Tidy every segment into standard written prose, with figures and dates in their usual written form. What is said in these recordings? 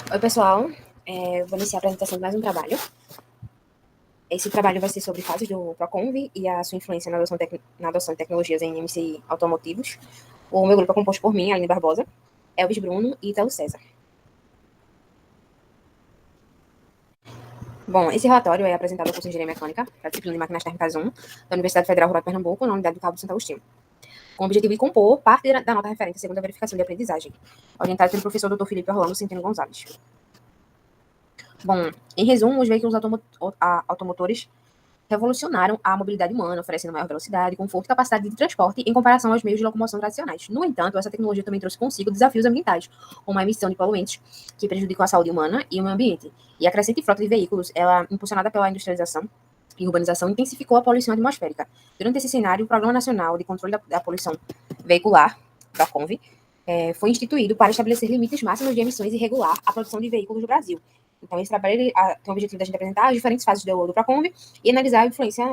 Oi, pessoal. Vou iniciar a apresentação de mais um trabalho. Esse trabalho vai ser sobre fases do Proconv e a sua influência na adoção de tecnologias em MCI automotivos. O meu grupo é composto por mim, Aline Barbosa, Elvis Bruno e Italo César. Bom, esse relatório é apresentado ao curso de Engenharia Mecânica, para a disciplina de Máquinas Térmicas 1, da Universidade Federal Rural de Pernambuco, na unidade do Cabo de Santo Agostinho, com o objetivo de compor parte da nota referente segundo a verificação de aprendizagem, orientado pelo professor Dr. Felipe Orlando Centeno Gonzalez. Bom, em resumo, os veículos automotores revolucionaram a mobilidade humana, oferecendo maior velocidade, conforto e capacidade de transporte em comparação aos meios de locomoção tradicionais. No entanto, essa tecnologia também trouxe consigo desafios ambientais, como a emissão de poluentes que prejudicam a saúde humana e o meio ambiente. E a crescente frota de veículos, ela, impulsionada pela industrialização e urbanização, intensificou a poluição atmosférica. Durante esse cenário, o Programa Nacional de Controle da Poluição Veicular, da CONV, foi instituído para estabelecer limites máximos de emissões e regular a produção de veículos no Brasil. Então, esse trabalho tem o objetivo de a gente apresentar as diferentes fases do Proconv e analisar a influência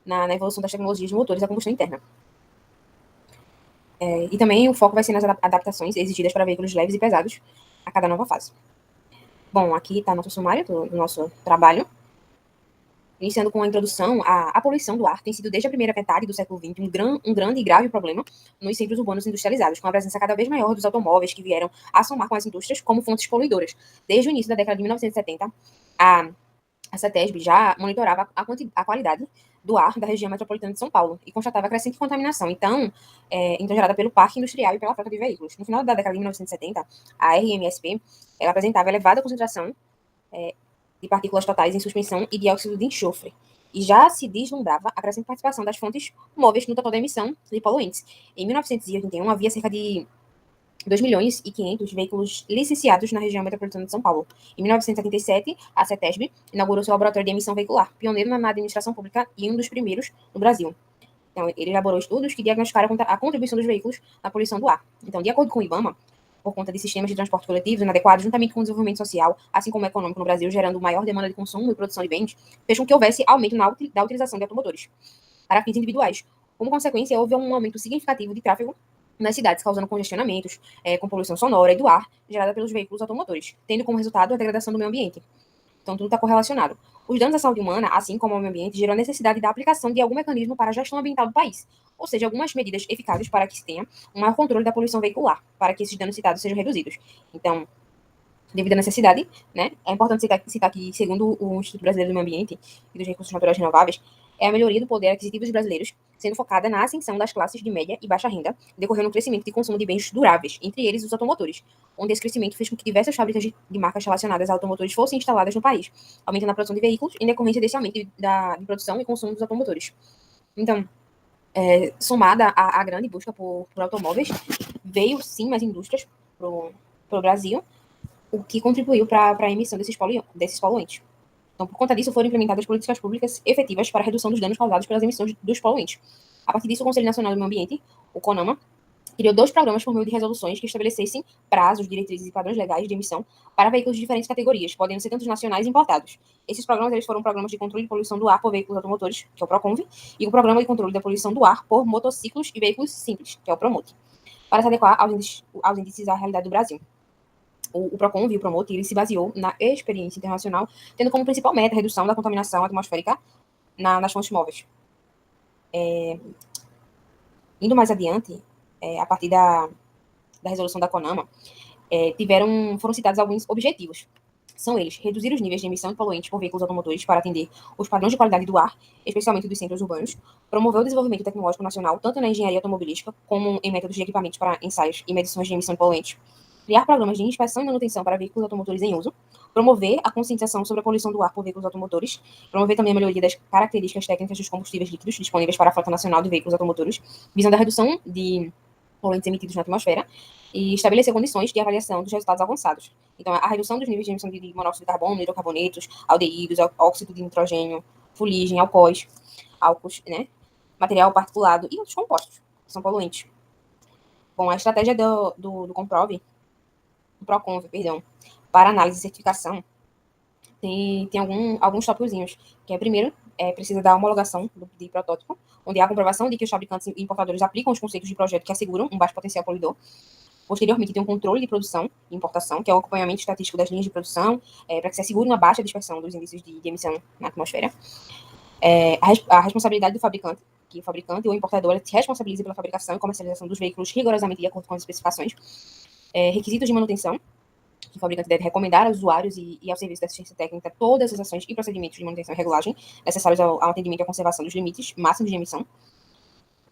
na evolução das tecnologias de motores a combustão interna. E também o foco vai ser nas adaptações exigidas para veículos leves e pesados a cada nova fase. Bom, aqui está nosso sumário do nosso trabalho. Iniciando com a introdução, a poluição do ar tem sido desde a primeira metade do século XX um grande e grave problema nos centros urbanos industrializados, com a presença cada vez maior dos automóveis que vieram a somar com as indústrias como fontes poluidoras. Desde o início da década de 1970, a CETESB já monitorava a qualidade do ar da região metropolitana de São Paulo e constatava crescente contaminação, então gerada pelo parque industrial e pela frota de veículos. No final da década de 1970, a RMSP ela apresentava elevada concentração de partículas totais em suspensão e dióxido de enxofre. E já se deslumbrava a crescente participação das fontes móveis no total da emissão de poluentes. Em 1981, havia cerca de 2 milhões e 500 veículos licenciados na região metropolitana de São Paulo. Em 1977, a CETESB inaugurou seu laboratório de emissão veicular, pioneiro na administração pública e um dos primeiros no Brasil. Então, ele elaborou estudos que diagnosticaram a contribuição dos veículos na poluição do ar. Então, de acordo com o IBAMA, por conta de sistemas de transporte coletivos inadequados, juntamente com o desenvolvimento social, assim como econômico no Brasil, gerando maior demanda de consumo e produção de bens, fez com que houvesse aumento da utilização de automotores para fins individuais. Como consequência, houve um aumento significativo de tráfego nas cidades, causando congestionamentos, com poluição sonora e do ar, gerada pelos veículos automotores, tendo como resultado a degradação do meio ambiente. Então, tudo está correlacionado. Os danos à saúde humana, assim como ao meio ambiente, geram a necessidade da aplicação de algum mecanismo para a gestão ambiental do país, ou seja, algumas medidas eficazes para que se tenha um maior controle da poluição veicular, para que esses danos citados sejam reduzidos. Então, devido à necessidade, né, é importante citar que, segundo o Instituto Brasileiro do Meio Ambiente e dos Recursos Naturais Renováveis, é a melhoria do poder aquisitivo dos brasileiros, sendo focada na ascensão das classes de média e baixa renda, decorrendo um crescimento de consumo de bens duráveis, entre eles os automotores, onde esse crescimento fez com que diversas fábricas de marcas relacionadas a automotores fossem instaladas no país, aumentando a produção de veículos em decorrência desse aumento de produção e consumo dos automotores. Então, somada à grande busca por automóveis, veio sim mais indústrias para o Brasil, o que contribuiu para a emissão desses poluentes. Então, por conta disso, foram implementadas políticas públicas efetivas para a redução dos danos causados pelas emissões dos poluentes. A partir disso, o Conselho Nacional do Meio Ambiente, o CONAMA, criou 2 programas por meio de resoluções que estabelecessem prazos, diretrizes e padrões legais de emissão para veículos de diferentes categorias, podendo ser tanto nacionais e importados. Esses programas eles foram programas de controle de poluição do ar por veículos automotores, que é o PROCONV, e o Programa de Controle da Poluição do Ar por motociclos e veículos simples, que é o PROMOT, para se adequar aos índices à realidade do Brasil. O PROCONV e o PROMOT ele se baseou na experiência internacional, tendo como principal meta a redução da contaminação atmosférica nas fontes móveis. Indo mais adiante, a partir da resolução da CONAMA, foram citados alguns objetivos. São eles: reduzir os níveis de emissão de poluentes por veículos automotores para atender os padrões de qualidade do ar, especialmente dos centros urbanos, promover o desenvolvimento tecnológico nacional, tanto na engenharia automobilística, como em métodos de equipamentos para ensaios e medições de emissão de poluentes, criar programas de inspeção e manutenção para veículos automotores em uso, promover a conscientização sobre a poluição do ar por veículos automotores, promover também a melhoria das características técnicas dos combustíveis líquidos disponíveis para a frota nacional de veículos automotores, visando a redução de poluentes emitidos na atmosfera, e estabelecer condições de avaliação dos resultados alcançados. Então, a redução dos níveis de emissão de monóxido de carbono, hidrocarbonetos, aldeídos, óxido de nitrogênio, fuligem, álcoois, né, material particulado e outros compostos que são poluentes. Bom, a estratégia do PROCONV, para análise e certificação, tem alguns tópicozinhos, que primeiro, precisa da homologação de protótipo, onde há a comprovação de que os fabricantes e importadores aplicam os conceitos de projeto que asseguram um baixo potencial poluidor. Posteriormente, tem um controle de produção e importação, que é o acompanhamento estatístico das linhas de produção, para que se assegure uma baixa dispersão dos índices de emissão na atmosfera. A responsabilidade do fabricante, que o fabricante ou o importador se responsabiliza pela fabricação e comercialização dos veículos rigorosamente de acordo com as especificações. Requisitos de manutenção, que o fabricante deve recomendar aos usuários e ao serviço de assistência técnica todas as ações e procedimentos de manutenção e regulagem necessários ao atendimento e à conservação dos limites máximos de emissão.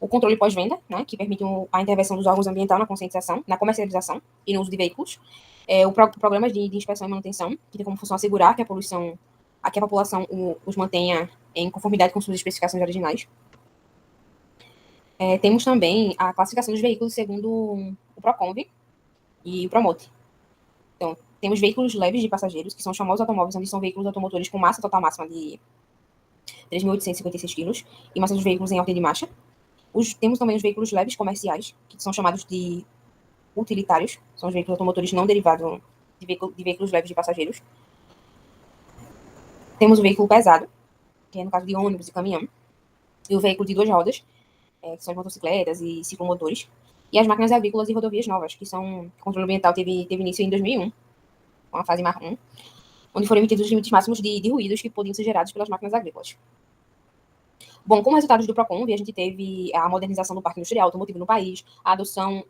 O controle pós-venda, né, que permite a intervenção dos órgãos ambientais na conscientização, na comercialização e no uso de veículos. O programa de inspeção e manutenção, que tem como função assegurar que a população os mantenha em conformidade com suas especificações originais. Temos também a classificação dos veículos segundo o Proconv e o Promote. Então, temos veículos leves de passageiros, que são os famosos automóveis, onde são veículos automotores com massa total máxima de 3.856 quilos e massa dos veículos em ordem de marcha. Temos também os veículos leves comerciais, que são chamados de utilitários, são os veículos automotores não derivados de veículos leves de passageiros. Temos o veículo pesado, que é no caso de ônibus e caminhão, e o veículo de 2 rodas, que são as motocicletas e ciclomotores, e as máquinas agrícolas e rodovias novas, que são o controle ambiental teve início em 2001, com a fase Mar 1, onde foram emitidos os limites máximos de ruídos que podiam ser gerados pelas máquinas agrícolas. Bom, como resultados do Proconv, a gente teve a modernização do parque industrial automotivo no país, a adoção,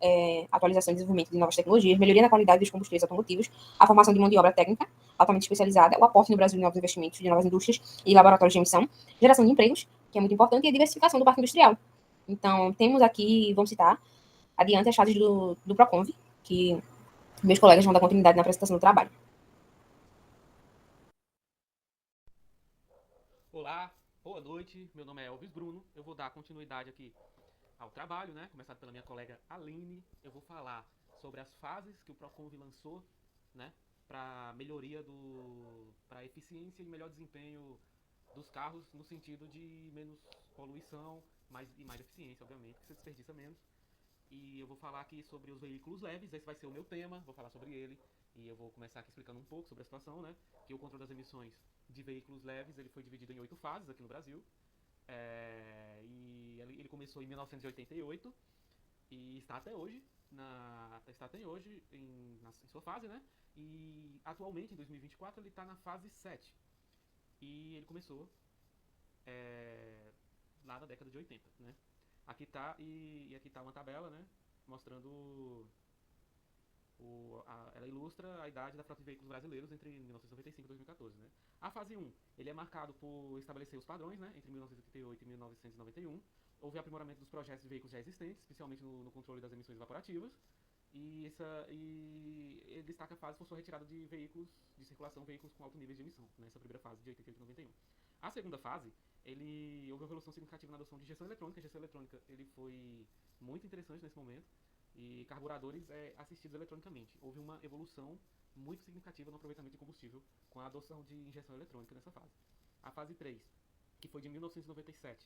atualização e desenvolvimento de novas tecnologias, melhoria da qualidade dos combustíveis automotivos, a formação de mão de obra técnica altamente especializada, o aporte no Brasil de novos investimentos, de novas indústrias e laboratórios de emissão, geração de empregos, que é muito importante, e a diversificação do parque industrial. Então, temos aqui, vamos citar, adiante as fases do Proconv, que meus colegas vão dar continuidade na apresentação do trabalho. Olá, boa noite. Meu nome é Elvis Bruno. Eu vou dar continuidade aqui ao trabalho, né? Começado pela minha colega Aline. Eu vou falar sobre as fases que o Proconv lançou, né? Para melhoria para eficiência e melhor desempenho dos carros no sentido de menos poluição e mais eficiência, obviamente, que você desperdiça menos. E eu vou falar aqui sobre os veículos leves, esse vai ser o meu tema, vou falar sobre ele. E eu vou começar aqui explicando um pouco sobre a situação, né? Que o controle das emissões de veículos leves, ele foi dividido em 8 fases aqui no Brasil. E ele começou em 1988 e está até hoje, em sua fase, né? E atualmente, em 2024, ele está na fase 7. E ele começou lá na década de 80, né? Aqui tá, e aqui tá uma tabela, né? Mostrando ela ilustra a idade da frota de veículos brasileiros entre 1995 e 2014, né? A fase 1, ele é marcado por estabelecer os padrões, né? Entre 1988 e 1991. Houve aprimoramento dos projetos de veículos já existentes, especialmente no controle das emissões evaporativas. E ele destaca a fase por sua retirada de veículos de circulação, veículos com alto nível de emissão, nessa primeira fase de 88 e 91. A segunda fase, houve uma evolução significativa na adoção de injeção eletrônica. A injeção eletrônica ele foi muito interessante nesse momento, e carburadores assistidos eletronicamente. Houve uma evolução muito significativa no aproveitamento de combustível com a adoção de injeção eletrônica nessa fase. A fase 3, que foi de 1997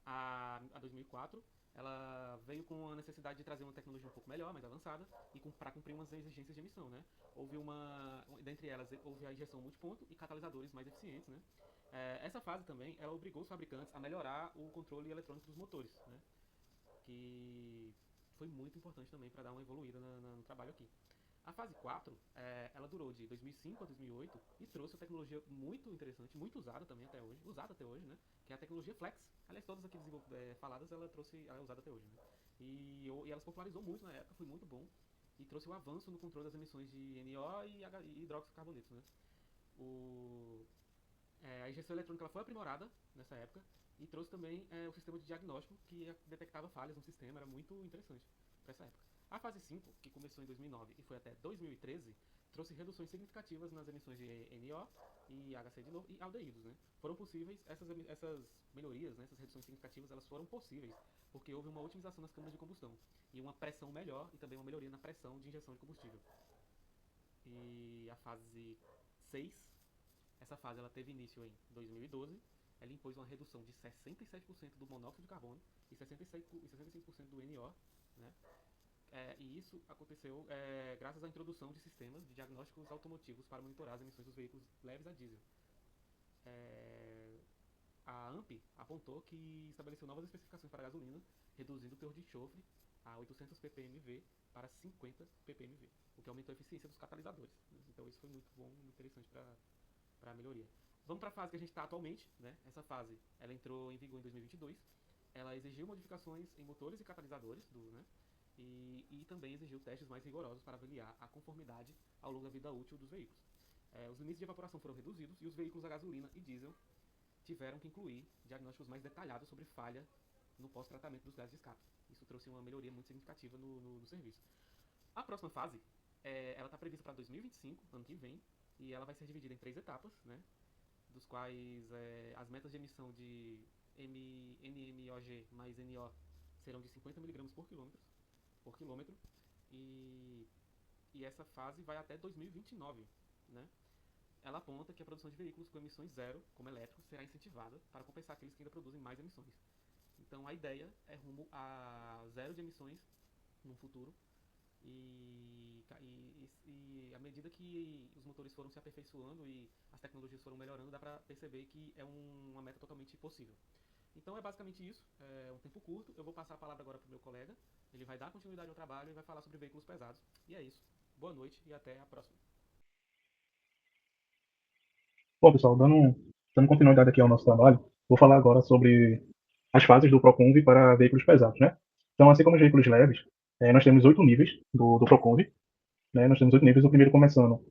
a 2004, ela veio com a necessidade de trazer uma tecnologia um pouco melhor, mais avançada, e para cumprir umas exigências de emissão, né? Dentre elas, houve a injeção multiponto e catalisadores mais eficientes, né? Essa fase também, ela obrigou os fabricantes a melhorar o controle eletrônico dos motores, né? Que foi muito importante também para dar uma evoluída no trabalho aqui. A fase 4, ela durou de 2005 a 2008 e trouxe uma tecnologia muito interessante, muito usada também até hoje, né? Que é a tecnologia Flex. Aliás, todas aqui faladas, ela é usada até hoje, né? E ela se popularizou muito na época, foi muito bom e trouxe um avanço no controle das emissões de NO e hidróxido de carbonetos, né? A injeção eletrônica ela foi aprimorada nessa época e trouxe também o sistema de diagnóstico que detectava falhas no sistema, era muito interessante para essa época. A fase 5, que começou em 2009 e foi até 2013, trouxe reduções significativas nas emissões de NO e HC de novo e aldeídos, né? Foram possíveis, essas melhorias, né, essas reduções significativas, elas foram possíveis porque houve uma otimização nas câmaras de combustão e uma pressão melhor e também uma melhoria na pressão de injeção de combustível. E a fase 6, essa fase ela teve início em 2012, ela impôs uma redução de 67% do monóxido de carbono e 65% do NO, né? E isso aconteceu graças à introdução de sistemas de diagnósticos automotivos para monitorar as emissões dos veículos leves a diesel. A ANP apontou que estabeleceu novas especificações para a gasolina, reduzindo o teor de enxofre a 800 ppmv para 50 ppmv, o que aumentou a eficiência dos catalisadores. Então isso foi muito bom, muito interessante para a melhoria. Vamos para a fase que a gente está atualmente, né? Essa fase ela entrou em vigor em 2022. Ela exigiu modificações em motores e catalisadores né? E também exigiu testes mais rigorosos para avaliar a conformidade ao longo da vida útil dos veículos. Os limites de evaporação foram reduzidos e os veículos a gasolina e diesel tiveram que incluir diagnósticos mais detalhados sobre falha no pós-tratamento dos gases de escape. Isso trouxe uma melhoria muito significativa no serviço. A próxima fase, ela está prevista para 2025, ano que vem, e ela vai ser dividida em 3 etapas, né? Dos quais as metas de emissão de NMOG mais NO serão de 50 mg por quilômetro e essa fase vai até 2029, né? Ela aponta que a produção de veículos com emissões zero, como elétricos, será incentivada para compensar aqueles que ainda produzem mais emissões. Então a ideia é rumo a zero de emissões no futuro e à medida que os motores foram se aperfeiçoando e as tecnologias foram melhorando, dá para perceber que é uma meta totalmente possível. Então é basicamente isso, é um tempo curto. Eu vou passar a palavra agora para o meu colega, ele vai dar continuidade ao trabalho e vai falar sobre veículos pesados. E é isso. Boa noite e até a próxima. Bom, pessoal, dando continuidade aqui ao nosso trabalho, vou falar agora sobre as fases do Proconv para veículos pesados, né? Então, assim como os veículos leves, nós temos 8 níveis do Proconv, né? Nós temos 8 níveis, o primeiro começando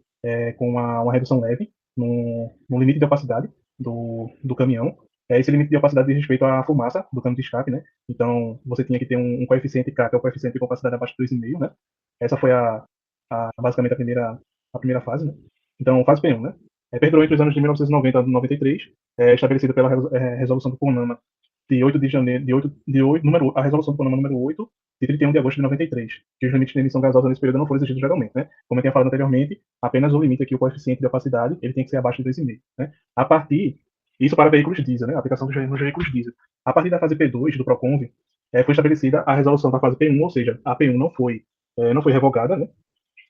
com uma redução leve no limite de opacidade do caminhão. Esse limite de opacidade diz respeito à fumaça do cano de escape, né? Então, você tinha que ter um coeficiente K, que é o coeficiente de opacidade abaixo de 2,5, né? Essa foi basicamente a primeira fase, né? Então, fase P1, né? Perdurou entre os anos de 1990 a 93, estabelecida pela resolução do CONAMA de 8 de janeiro, a resolução do CONAMA número 8, de 31 de agosto de 93, que os limites de emissão gasosa nesse período não foram exigidos legalmente, né? Como eu tinha falado anteriormente, apenas o limite aqui, o coeficiente de opacidade, ele tem que ser abaixo de 2,5, né? A partir, isso para veículos diesel, né? A aplicação nos veículos diesel. A partir da fase P2 do Proconv, foi estabelecida a resolução da fase P1, ou seja, a P1 não foi revogada, né?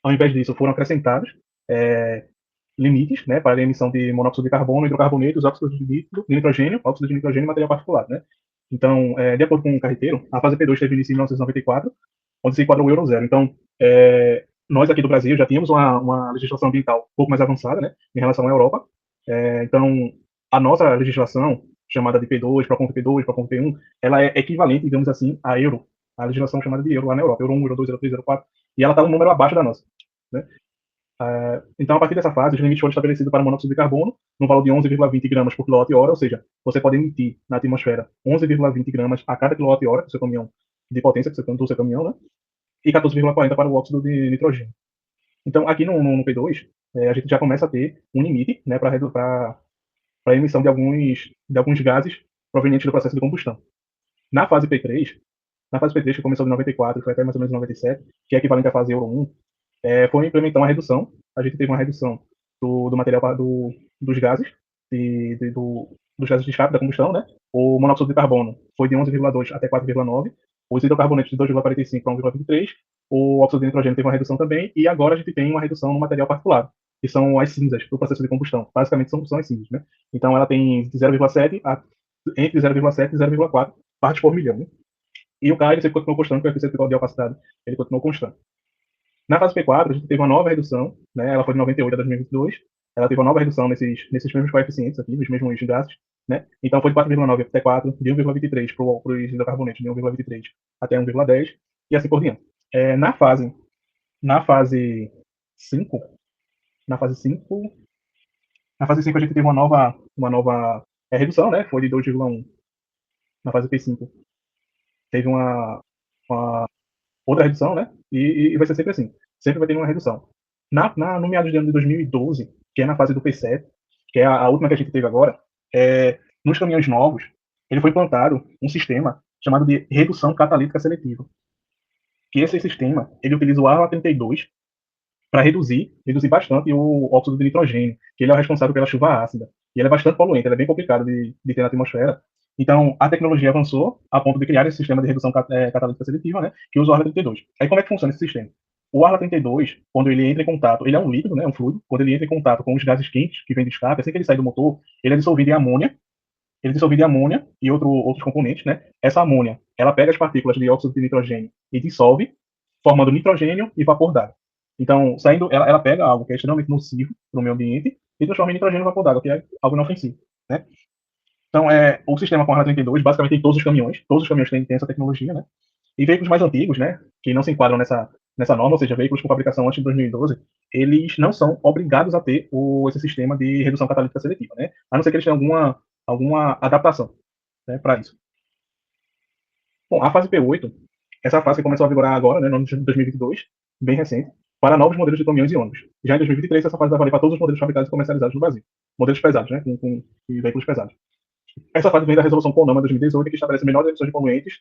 Ao invés disso, foram acrescentados limites, né, para a emissão de monóxido de carbono, hidrocarbonetos, óxido de nitrogênio e material particulado, né? Então, de acordo com o carreteiro, a fase P2 teve início em 1994, onde se enquadrou o Euro 0. Então, nós aqui do Brasil já tínhamos uma legislação ambiental um pouco mais avançada, né, em relação à Europa. Então, a nossa legislação, chamada de P2, Proconv P2, Proconv P1, ela é equivalente, digamos assim, à Euro, a legislação chamada de Euro lá na Europa, Euro 1, Euro 2, Euro 3, Euro 4, e ela está um número abaixo da nossa, né? Então, a partir dessa fase, os limites foram estabelecidos para o monóxido de carbono no valor de 11,20 gramas por quilowatt-hora, ou seja, você pode emitir na atmosfera 11,20 gramas a cada quilowatt-hora do seu caminhão, de potência do seu caminhão, né? E 14,40 para o óxido de nitrogênio. Então, aqui no P2, a gente já começa a ter um limite, né, para a emissão de alguns gases provenientes do processo de combustão. Na fase P3, que começou em 94 e foi até mais ou menos 97, que é equivalente à fase Euro 1, foi implementar uma redução. A gente teve uma redução do material dos gases, dos gases de escape da combustão, né? O monóxido de carbono foi de 11,2 até 4,9, os hidrocarbonetos de 2,45 para 1,23, o óxido de nitrogênio teve uma redução também, e agora a gente tem uma redução no material particulado, que são as cinzas do processo de combustão. Basicamente são as cinzas, né? Então ela tem 0,7 entre 0,7 e 0,4 partes por milhão, né? E o K ele sempre continuou constante, o coeficiente de opacidade ele continuou constante. Na fase P4, a gente teve uma nova redução, né? Ela foi de 98 a 2022. Ela teve uma nova redução nesses mesmos coeficientes aqui, nos mesmos gases, né? Então foi de 4,9 até 4, de 1,23 para os hidrocarbonetos, de 1,23 até 1,10 e assim por diante. Na fase 5, na fase 5, a gente teve uma nova redução, né? Foi de 2,1 na fase P5. Teve uma outra redução, né? E vai ser sempre assim. Sempre vai ter uma redução. No meados de ano de 2012, que é na fase do P7, que é a última que a gente teve agora, nos caminhões novos, ele foi implantado um sistema chamado de redução catalítica seletiva. Que esse sistema, ele utiliza o ARLA32 para reduzir bastante o óxido de nitrogênio, que ele é o responsável pela chuva ácida. E ele é bastante poluente, ele é bem complicado de ter na atmosfera. Então, a tecnologia avançou a ponto de criar esse sistema de redução catalítica seletiva, né, que usa o ARLA32. Aí, como é que funciona esse sistema? O ARLA32, quando ele entra em contato, ele é um líquido, né, um fluido, quando ele entra em contato com os gases quentes que vêm de escape, assim que ele sai do motor, ele é dissolvido em amônia, e outros componentes, né? Essa amônia, ela pega as partículas de óxido de nitrogênio e dissolve, formando nitrogênio e vapor d'água. Então, ela pega algo que é extremamente nocivo para o meio ambiente e transforma em nitrogênio e vapor d'água, que é algo inofensivo, né? Então, o sistema com a 32, basicamente, tem todos os caminhões têm essa tecnologia, né? E veículos mais antigos, né, que não se enquadram nessa norma, ou seja, veículos com fabricação antes de 2012, eles não são obrigados a ter esse sistema de redução catalítica seletiva, né? A não ser que eles tenham alguma adaptação, né, para isso. Bom, a fase P8, essa fase que começou a vigorar agora, né, no ano de 2022, bem recente, para novos modelos de caminhões e ônibus. Já em 2023, essa fase vai valer para todos os modelos fabricados e comercializados no Brasil. Modelos pesados, né, com veículos pesados. Essa fase vem da resolução CONAMA 2018, que estabelece menores emissões de poluentes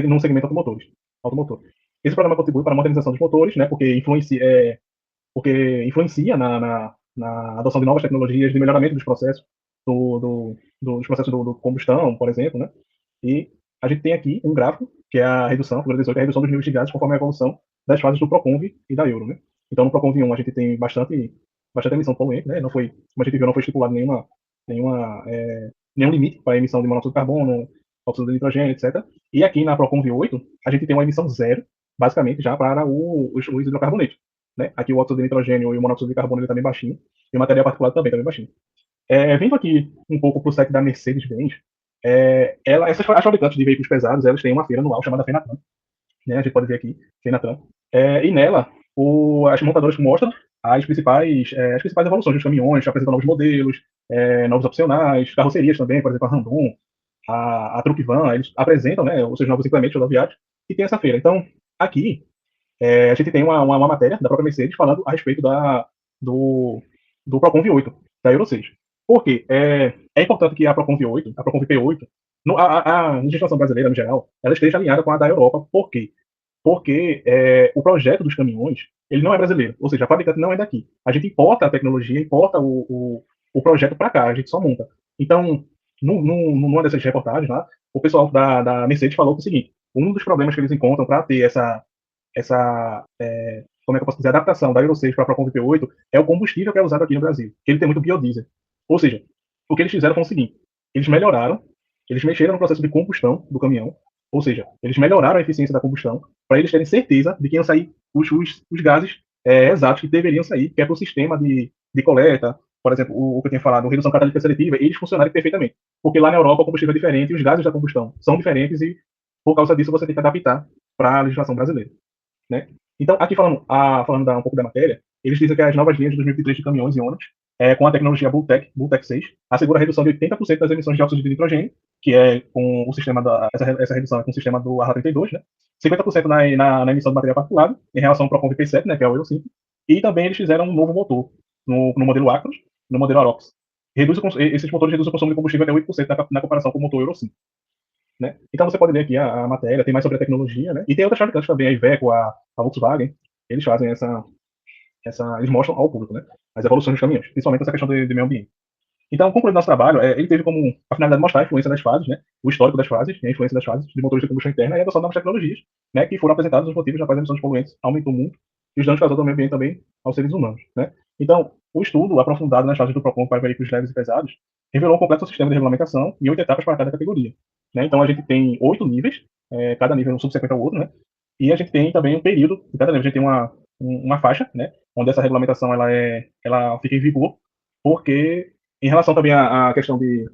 no segmento automotor. Esse programa contribui para a modernização dos motores, né, porque influencia na adoção de novas tecnologias, de melhoramento dos processos, dos processos do combustão, por exemplo, né? E a gente tem aqui um gráfico, que é a figura 18, é a redução dos níveis de gases conforme a evolução das fases do Proconv e da Euro, né? Então, no Proconv 1, a gente tem bastante emissão poluente, né? Não foi, como a gente viu, não foi estipulado nenhum limite para a emissão de monóxido de carbono, óxido de nitrogênio, etc. E aqui na Proconv 8, a gente tem uma emissão zero, basicamente, já para os hidrocarbonetos, né? Aqui o óxido de nitrogênio e o monóxido de carbono ele está bem baixinho, e o material particulado também está bem baixinho. Vindo aqui um pouco para o site da Mercedes-Benz, as fabricantes de veículos pesados, elas têm uma feira anual chamada Fenatran, né? A gente pode ver aqui, Fenatran. E nela, as montadoras mostram as principais evoluções dos caminhões, apresentam novos modelos, novos opcionais, carrocerias também, por exemplo, a Randon, a Truckvan, eles apresentam, né, os seus novos implementos rodoviários, e tem essa feira. Então, aqui, a gente tem uma matéria da própria Mercedes falando a respeito do Proconv 8, da Euro 6. Por quê? É importante que a Proconv 8, a Proconv P8, a legislação brasileira, no geral, ela esteja alinhada com a da Europa. Por quê? Porque o projeto dos caminhões, ele não é brasileiro, ou seja, a fabricante não é daqui. A gente importa a tecnologia, importa o projeto para cá, a gente só monta. Então, numa dessas reportagens lá, o pessoal da Mercedes falou que é o seguinte: um dos problemas que eles encontram para ter como é que eu posso dizer, adaptação da Euro 6 para a Proconv P8 é o combustível que é usado aqui no Brasil, que ele tem muito biodiesel. Ou seja, o que eles fizeram foi o seguinte: eles mexeram no processo de combustão do caminhão, ou seja, eles melhoraram a eficiência da combustão para eles terem certeza de que iam sair os gases exatos que deveriam sair, que é para o sistema de coleta, por exemplo, o que eu tinha falado, redução catalítica seletiva, eles funcionarem perfeitamente. Porque lá na Europa o combustível é diferente e os gases da combustão são diferentes e, por causa disso, você tem que adaptar para a legislação brasileira, né? Então, aqui falando um pouco da matéria, eles dizem que as novas linhas de 2023 de caminhões e ônibus, com a tecnologia Bulltec 6, assegura a redução de 80% das emissões de óxido de nitrogênio, que é com o sistema essa redução é com o sistema do ARA32, né? 50% na emissão de material particulado, em relação ao Proconv P7, né, que é o Euro 5, e também eles fizeram um novo motor no modelo Acros, no modelo Arox. Esses motores reduzem o consumo de combustível até 8% na comparação com o motor Euro 5. Né? Então você pode ler aqui a matéria, tem mais sobre a tecnologia, né? E tem outras fabricantes também, a Iveco, a Volkswagen, eles fazem eles mostram ao público, né, as evoluções dos caminhões, principalmente essa questão de meio ambiente. Então, concluindo nosso trabalho, ele teve como a finalidade de mostrar a influência das fases, né, o histórico das fases, a influência das fases de motores de combustão interna e a adoção de novas tecnologias, né, que foram apresentados os motivos após a emissão de poluentes aumentou muito e os danos causados ao meio ambiente também aos seres humanos, né. Então, o estudo aprofundado nas fases do PROCON para veículos leves e pesados revelou um complexo sistema de regulamentação e 8 etapas para cada categoria, né. Então, a gente tem 8 níveis, cada nível é um subsequente ao outro, né, e a gente tem também um período, em cada nível a gente tem uma faixa, né, onde essa regulamentação ela fica em vigor, porque em relação também à questão de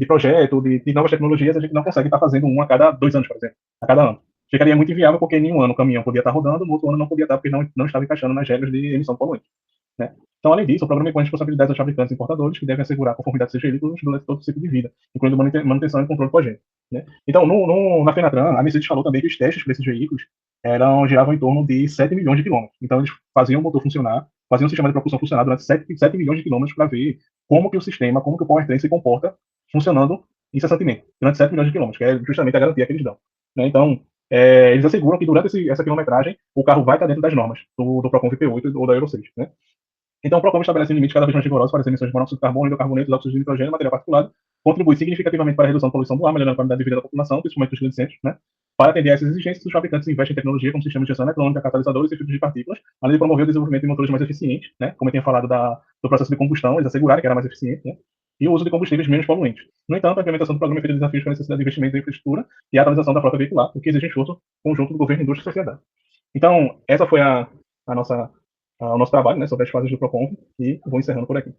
projeto, de novas tecnologias, a gente não consegue estar fazendo um a cada 2 anos, por exemplo, a cada ano. Ficaria muito inviável, porque em um ano o caminhão podia estar rodando, no outro ano não podia estar, porque não estava encaixando nas regras de emissão de poluentes, né? Então, além disso, o programa impõe responsabilidades aos fabricantes e importadores, que devem assegurar a conformidade de seus veículos durante todo o ciclo de vida, incluindo manutenção e controle cogente, né? Então, na Fenatran, a Mercedes falou também que os testes para esses veículos giravam em torno de 7 milhões de quilômetros. Então, eles faziam o motor funcionar, faziam o sistema de propulsão funcionar durante 7 milhões de quilômetros para ver como que o powertrain se comporta funcionando incessantemente, durante 7 milhões de quilômetros, que é justamente a garantia que eles dão, né? Então, eles asseguram que durante essa quilometragem o carro vai estar dentro das normas do Proconv P8 ou da Euro 6, né? Então, o PROCON estabelece limites cada vez mais rigorosos para as emissões de monóxido de carbono, hidrocarbonetos, óxidos de nitrogênio e material particulado, contribui significativamente para a redução da poluição do ar, melhorando a qualidade de vida da população, principalmente dos grandes centros, né? Para atender a essas exigências, os fabricantes investem em tecnologia como sistemas de gestão eletrônica, catalisadores e filtros de partículas, além de promover o desenvolvimento de motores mais eficientes, né? Como eu tinha falado do processo de combustão, eles asseguraram que era mais eficiente, né? E o uso de combustíveis menos poluentes. No entanto, a implementação do programa é feita de desafios com a necessidade de investimento em infraestrutura e a atualização da frota veicular, o que exige um esforço conjunto do governo, indústria e sociedade. Então, essa foi a nossa, o nosso trabalho, né, sobre as fases do PROCONV, e vou encerrando por aqui.